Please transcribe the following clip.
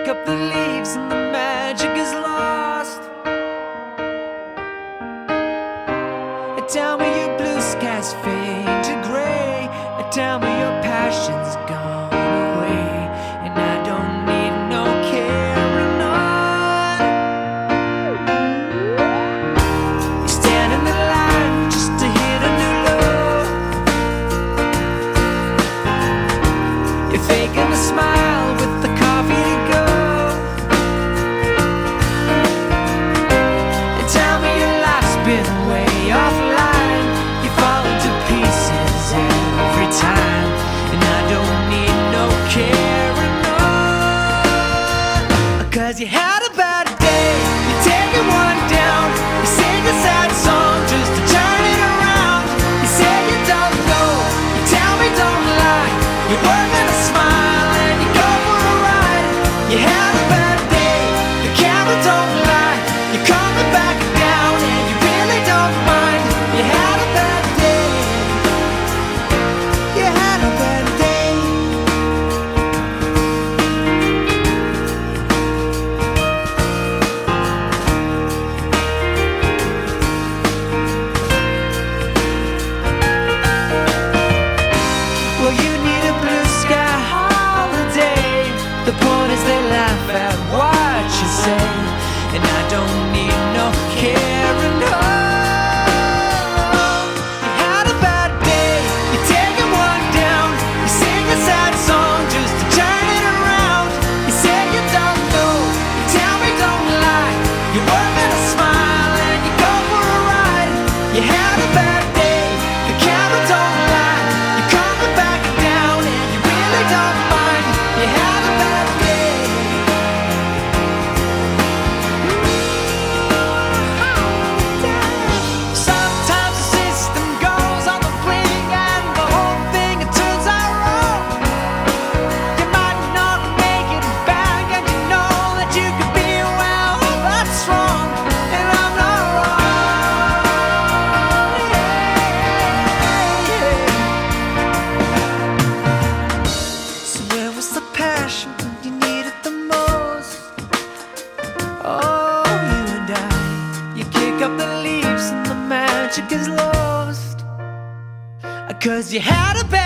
kick up the leaves and the magic is lost. Tell me your blue skies fade to gray. Tell me your passion's gone away, and I don't need no carrying on. You stand in the line just to hit a new low. You're faking a smile with the coffee to go. And tell me your life's been way offline. You fall into pieces every time, and I don't need no carrying on. Cause you had a bad day, you're taking one down. You sing a sad song just to turn it around. You say you don't know, you tell me don't lie. You're working a smile and you go for a ride. You had a bad day, the camera don't lie. You're coming back down and you really don't mind. You had a bad day, you had a bad day. Well, you need a blue sky holiday. The point is they laugh at what you say, and I don't need no carrying on. You had a bad day, you're taking one down. You sing a sad song just to turn it around. You say you don't know, you tell me don't lie. You're working a smile and you go for a ride. You had a bad day, the camera don't lie. You're coming back down and you really don't mind. You had a bad day. Sometimes the system goes on the blink and the whole thing it turns out wrong. You might not make it back, and you know that you could be well, that's wrong, and I'm not wrong. So where was the passion when you needed the most? Oh, you and I, you kick up the leaves and the magic is lost. Cause you had a bad